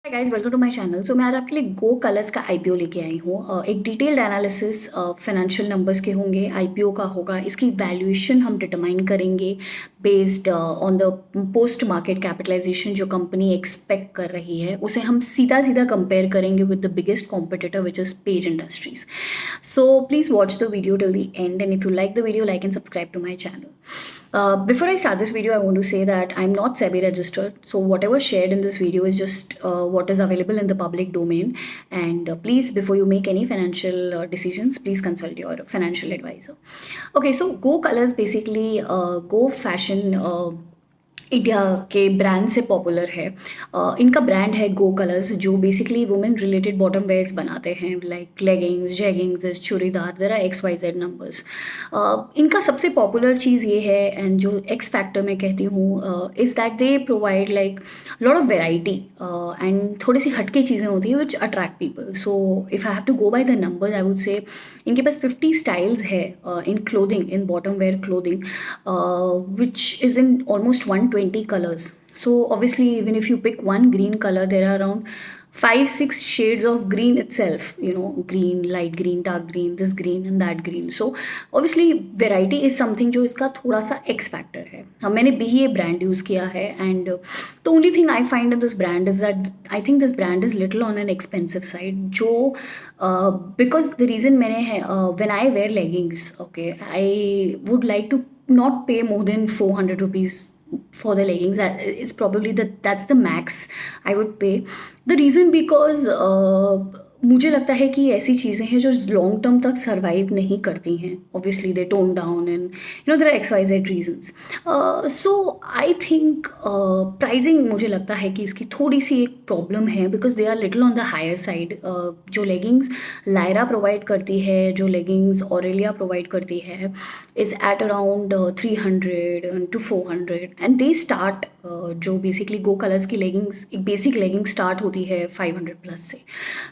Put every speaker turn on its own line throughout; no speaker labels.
Hi guys, welcome to my channel. So मैं आज आपके लिए गो कलर्स का आईपीओ लेके आई हूँ। एक डिटेल्ड एनालिसिस फाइनेंशियल नंबर्स के होंगे, आईपीओ का होगा, इसकी वैल्यूएशन हम डिटरमाइन करेंगे based on the post market capitalisation जो कंपनी एक्सपेक्ट कर रही है, उसे हम सीधा सीधा कंपेयर करेंगे with the biggest competitor which is Page Industries. So please watch the video till the end, and if you like the video, like and subscribe to my channel. Before I start this video, I want to say that I'm not SEBI registered, so whatever shared in this video is just what is available in the public domain. And please, before you make any financial decisions, please consult your financial advisor. Okay, so Go Colors basically Go Fashion. India के brand से popular है। इनका brand है गो कलर्स, जो basically women related bottom wears बनाते हैं, like leggings, jeggings, churidar, there are XYZ numbers. इनका सबसे पॉपुलर चीज़ ये है, एंड जो एक्स फैक्टर मैं कहती हूँ, is that they provide like lot of variety and थोड़ी सी हटके चीज़ें होती हैं which attract people. So if I have to go by the numbers, I would say इनके पास 50 स्टाइल्स है in clothing, in bottom wear clothing, which is in almost 120 colors. So obviously, even if you pick one green color, there are around 5-6 shades of green itself, green, light green, dark green, this green and that green. So obviously variety is something जो इसका थोड़ा सा X factor है। हाँ, मैंने भी ये brand use किया है, and the only thing I find in this brand is that I think this brand is little on an expensive side, जो because the reason मैंने है, when I wear leggings, okay, I would like to not pay more than 400 rupees for the leggings. That is probably that's the max I would pay. The reason because मुझे लगता है कि ऐसी चीज़ें हैं जो लॉन्ग टर्म तक survive नहीं करती हैं। Obviously they tone down and there are XYZ reasons. So I think pricing, मुझे लगता है कि इसकी थोड़ी सी एक प्रॉब्लम है, because they are little on the higher side. जो लेगिंग्स लायरा प्रोवाइड करती है, जो लेगिंग्स ऑरेलिया प्रोवाइड करती है, is at around 300 to 400, and they start, जो बेसिकली गो कलर्स की लेगिंग्स, एक बेसिक लेगिंग स्टार्ट होती है 500 प्लस से।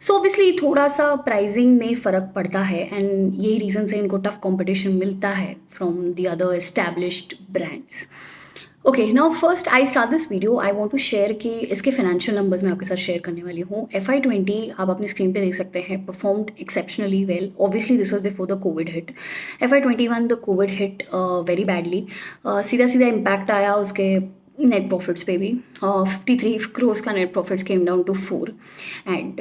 सो ऑब्वियसली थोड़ा सा प्राइजिंग में फ़र्क पड़ता है, एंड यही रीज़न से इनको टफ कंपटीशन मिलता है from the other established brands. Okay, now first I start this video, I want to share कि इसके फाइनेंशियल नंबर्स मैं आपके साथ शेयर करने वाली हूँ। FY20 आप अपनी स्क्रीन पे देख सकते हैं, performed exceptionally well. Obviously this was before the Covid hit. FY21 the Covid hit very badly. सीधा सीधा इम्पैक्ट आया उसके नेट प्रॉफिट्स पे भी। 53 crores का net profits came down to 4, and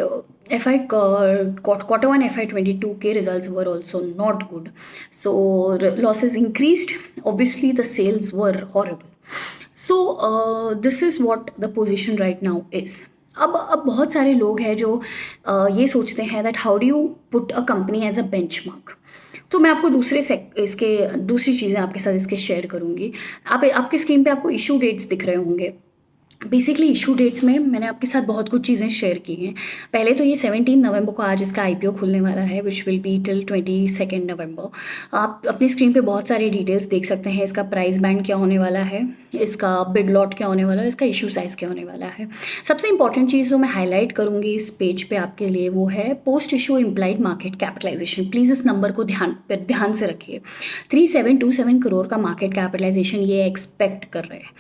Q1 FY22 के results were also not good. So losses increased. Obviously the sales were horrible. So this is what the position right now is. अब बहुत सारे लोग हैं जो ये सोचते हैं that how do you put a company as a benchmark. तो मैं आपको दूसरी चीज़ें आपके साथ इसके शेयर करूँगी। आपके स्क्रीन पे आपको इशू डेट्स दिख रहे होंगे। बेसिकली इशू डेट्स में मैंने आपके साथ बहुत कुछ चीज़ें शेयर की हैं। पहले तो ये 17 नवंबर को आज इसका IPO खुलने वाला है, विच विल बी टिल 22 नवंबर। आप अपनी स्क्रीन पे बहुत सारे डिटेल्स देख सकते हैं। इसका प्राइस बैंड क्या होने वाला है, इसका बिड लॉट क्या होने वाला है, इसका इशू साइज़ क्या होने वाला है। सबसे इंपॉर्टेंट चीज़ जो मैं हाईलाइट करूँगी इस पेज पे आपके लिए, वो है post issue implied market capitalisation. Please इस नंबर को ध्यान से रखिए। 3727 करोड़ का मार्केट कैपिटलाइजेशन ये एक्सपेक्ट कर रहे हैं।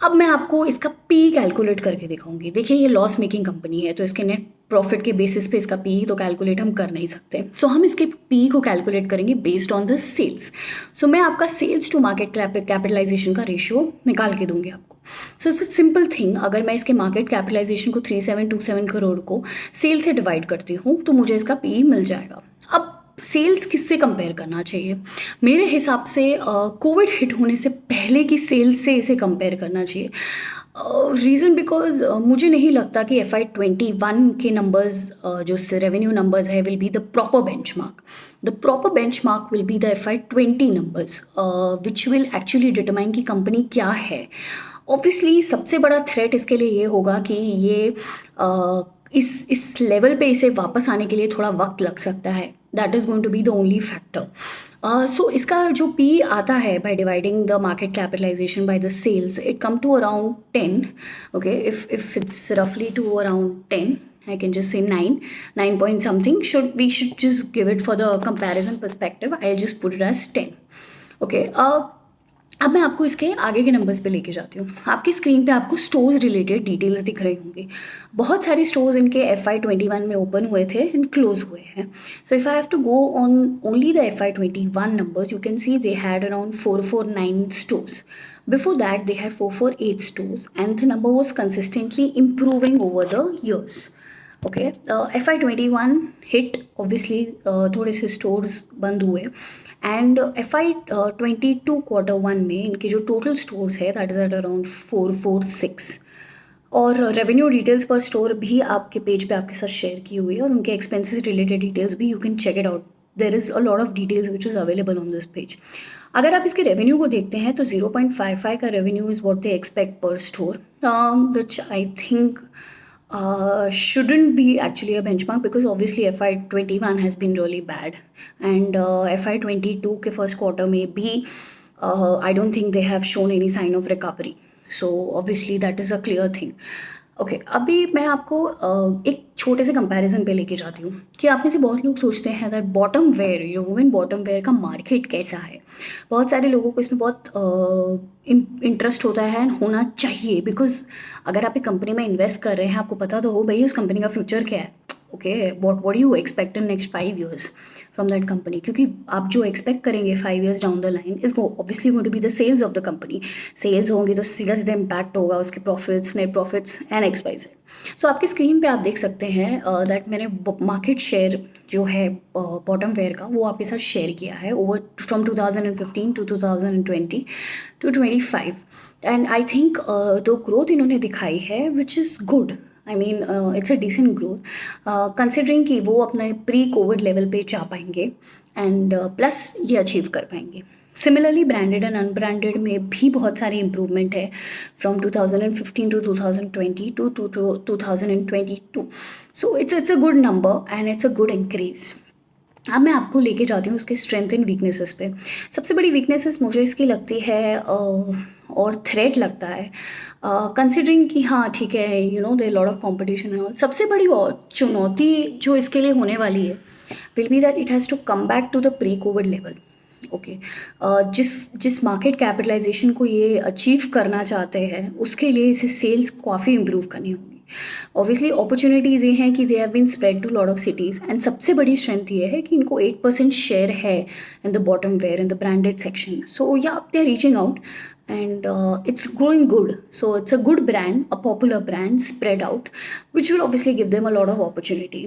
अब मैं आपको इसका P कैलकुलेट करके दिखाऊंगी। देखिए, ये लॉस मेकिंग कंपनी है, तो इसके नेट प्रॉफिट के बेसिस पे इसका P तो कैलकुलेट हम कर नहीं सकते। सो हम इसके P को कैलकुलेट करेंगे बेस्ड ऑन द सेल्स। सो मैं आपका सेल्स टू मार्केट कैपिटलाइजेशन का रेशियो निकाल के दूंगी आपको। सो इट्स अ सिंपल थिंग। अगर मैं इसके मार्केट कैपिटलाइजेशन को 3727 करोड़ को सेल से डिवाइड करती हूँ तो मुझे इसका P मिल जाएगा। अब सेल्स किससे कंपेयर करना चाहिए? मेरे हिसाब से कोविड हिट होने से पहले की सेल्स से इसे कंपेयर करना चाहिए। रीज़न बिकॉज मुझे नहीं लगता कि FY21 के नंबर्स, जो रेवेन्यू नंबर्स है, will be the proper benchmark. The proper benchmark will be the FY20 numbers, which will actually determine कि कंपनी क्या है। ऑब्वियसली सबसे बड़ा थ्रेट इसके लिए ये होगा कि ये इस लेवल पे इसे वापस आने के लिए थोड़ा वक्त लग सकता है। That is going to be the only factor. So इसका जो P आता है by dividing the market capitalization by the sales, it come to around 10. Okay, if it's रफली to around 10, I can just say 9 point something. We should just give it for the comparison perspective. I'll just put it as 10. Okay. अब मैं आपको इसके आगे के numbers पे लेके जाती हूँ। आपकी स्क्रीन पे आपको स्टोर्स रिलेटेड डिटेल्स दिख रही होंगी। बहुत सारे स्टोर्स इनके FY21 में ओपन हुए थे एंड क्लोज हुए हैं। So if I have to go on only the FY21 numbers, you can see they had around 449 stores. Before that, they had 448 stores, and the number was consistently improving over the years. Okay, FY21 hit obviously, थोड़े से stores बंद हुए and FY22 Q1 में इनके जो total stores है that is at around 446, और revenue details पर स्टोर भी आपके पेज पे आपके साथ शेयर की हुई है, और उनके एक्सपेंसेस रिलेटेड डिटेल्स भी you can check it out. There is a lot of details which is available on this page. अगर आप इसके रेवेन्यू को देखते हैं तो 0.55 का revenue is what they expect per store, which I think shouldn't be actually a benchmark, because obviously FY21 has been really bad, and FY22 के first quarter में भी I don't think they have shown any sign of recovery. So obviously that is a clear thing. Okay, अभी मैं आपको एक छोटे से comparison पे लेके जाती हूँ कि आप में से बहुत लोग सोचते हैं that bottom wear, yo women bottom wear का मार्केट कैसा है. बहुत सारे लोगों को इसमें बहुत इंटरेस्ट होता है, होना चाहिए, बिकॉज अगर आप एक कंपनी में इन्वेस्ट कर रहे हैं आपको पता तो हो भाई उस कंपनी का फ्यूचर क्या है. Okay, what you expect in next 5 years from that company, क्योंकि आप जो एक्सपेक्ट करेंगे 5 years down the line is obviously going to be the sales of the company. Sales होंगी तो सीधा सीधा इम्पैक्ट होगा उसके profits, net profits and XYZ. So आपकी स्क्रीन पे आप देख सकते हैं दैट मैंने मार्केट शेयर जो है बॉटम वेयर का वो आपके साथ शेयर किया है over from 2015 to 2020 to 25, and I think the growth इन्होंने दिखाई है which is good. I mean it's a decent growth, considering कि वो अपने प्री कोविड लेवल पे जा पाएंगे एंड प्लस ये अचीव कर पाएंगे. सिमिलरली ब्रांडेड एंड अनब्रांडेड में भी बहुत सारी इंप्रूवमेंट है from 2015 to 2020 to 2022. So it's a good number and it's a good increase. अब मैं आपको लेके जाती हूँ उसके स्ट्रेंथ एंड वीकनेसेस पे. सबसे बड़ी वीकनेसेस मुझे इसकी लगती है और थ्रेट लगता है, कंसिडरिंग कि हाँ ठीक है, you know there lot of competition and all. सबसे बड़ी चुनौती जो इसके लिए होने वाली है will be that it has to come back to the pre covid level. Okay, जिस मार्केट कैपिटलाइजेशन को ये अचीव करना चाहते हैं उसके लिए इसे सेल्स काफ़ी इम्प्रूव करनी होगी. ऑब्वियसली अपॉर्चुनिटीज़ ये हैं कि they have been spread to lot of cities, and सबसे बड़ी स्ट्रेंथ ये है कि इनको 8% शेयर है in the bottom wear in the branded section. So या they are reaching out and it's growing good. So it's a good brand, a popular brand spread out, which will obviously give them a lot of opportunity.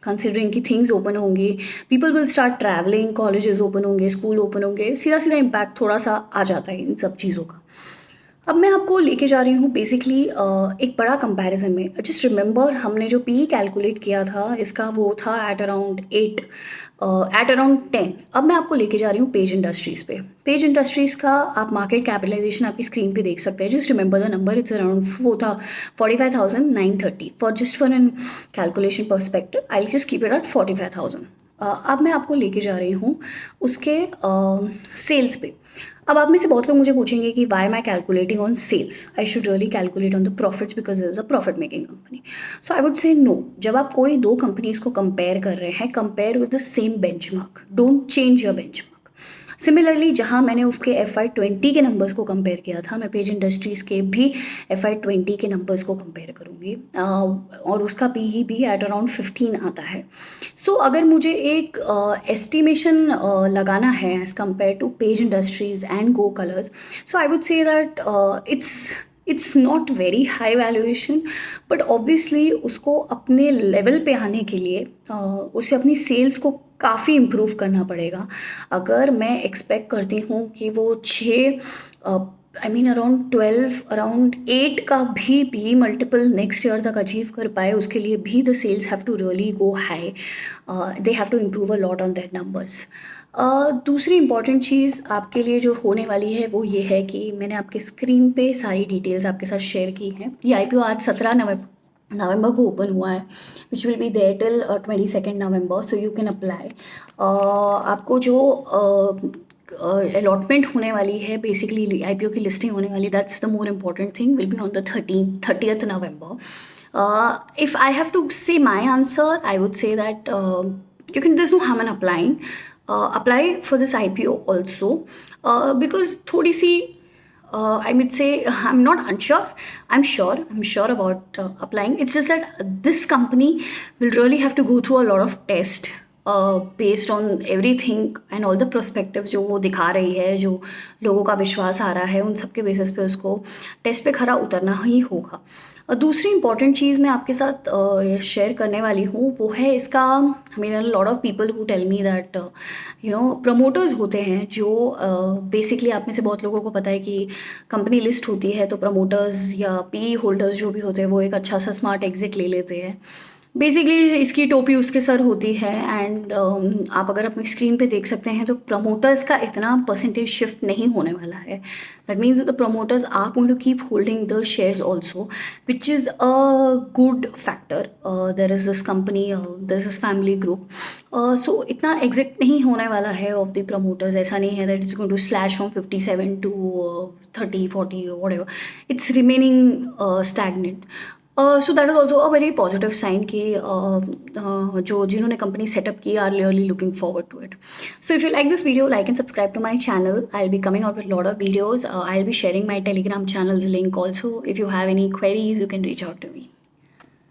Considering कि things open होंगे, people will start traveling, colleges open होंगे, school open होंगे, सीधा सीधा impact थोड़ा सा आ जाता है इन सब चीज़ों का. अब मैं आपको लेके जा रही हूँ बेसिकली एक बड़ा कंपैरिजन में. जस्ट रिमेंबर हमने जो PE कैलकुलेट किया था इसका वो था एट अराउंड 8, एट अराउंड 10. अब मैं आपको लेके जा रही हूँ पेज इंडस्ट्रीज़ पे. पेज इंडस्ट्रीज़ का आप मार्केट कैपिटलाइजेशन आपकी स्क्रीन पे देख सकते हैं. Just remember the number, it's around 45,930. For an calculation perspective I just keep it at 45,000. अब मैं आपको लेके जा रही हूँ उसके सेल्स पे. अब आप में से बहुत लोग मुझे पूछेंगे कि why am I calculating on sales, I should really calculate on the profits because is a profit making company. So I would say no. जब आप कोई दो कंपनीज को कंपेयर कर रहे हैं, compare with the same benchmark, don't change your benchmark. Similarly जहाँ मैंने उसके FY20 के नंबर्स को कंपेयर किया था, मैं पेज इंडस्ट्रीज़ के भी FY20 के नंबर्स को कंपेयर करूँगी, और उसका PE भी एट अराउंड 15 आता है. सो अगर मुझे एक एस्टिमेशन लगाना है as compare to Page Industries and Go Colors, so I would say that it's not very high valuation, but obviously उसको अपने लेवल पे आने के लिए उसे अपनी सेल्स को काफ़ी इम्प्रूव करना पड़ेगा. अगर मैं एक्सपेक्ट करती हूँ कि वो 6 आई मीन अराउंड 12, अराउंड 8 का भी PE मल्टीपल नेक्स्ट ईयर तक अचीव कर पाए, उसके लिए भी the sales have to really go high. They have to improve a lot on that numbers. दूसरी इंपॉर्टेंट चीज़ आपके लिए जो होने वाली है वो ये है कि मैंने आपके स्क्रीन पे सारी डिटेल्स आपके साथ शेयर की हैं. ये IPO आज 17 नवंबर को ओपन हुआ है, which will be there till 22 November. So you can apply. आपको जो अलॉटमेंट होने वाली है, बेसिकली IPO की लिस्टिंग होने वाली, that's the more important thing, will be on the 30th November. If I have to say my answer, I would say that there's no harm in applying. Apply for this IPO also, because थोड़ी सी I would say I'm not unsure. I'm sure. I'm sure about applying. It's just that this company will really have to go through a lot of tests based on everything and all the perspectives जो वो दिखा रही है, जो लोगों का विश्वास आ रहा है, उन सब के बेसिस पे उसको टेस्ट पे खरा उतरना ही होगा। दूसरी इंपॉर्टेंट चीज़ मैं आपके साथ शेयर करने वाली हूँ वो है इसका। मेरा lot of people who tell me that promoters होते हैं जो बेसिकली आप में से बहुत लोगों को पता है कि कंपनी लिस्ट होती है तो प्रमोटर्स या पी होल्डर्स जो भी होते हैं वो एक अच्छा सा स्मार्ट एग्जिट ले लेते हैं। बेसिकली इसकी टोपी उसके सर होती है एंड आप अगर अपनी स्क्रीन पे देख सकते हैं तो प्रमोटर्स का इतना परसेंटेज शिफ्ट नहीं होने वाला है। That means the promoters are going to keep holding the shares also, which is a good factor. There is this company, this is family group, so इतना एग्जिट नहीं होने वाला है ऑफ द प्रमोटर्स। ऐसा नहीं है that is going to slash from 57 to 30 40 whatever, it's remaining stagnant. So that is also a very positive sign कि जो जिन्होंने कंपनी सेटअप की are really looking forward to it. So if you like this video, like and subscribe to my channel. I'll be coming out with a lot of videos. I'll be sharing my Telegram channel link also. If you have any queries, you can reach out to me.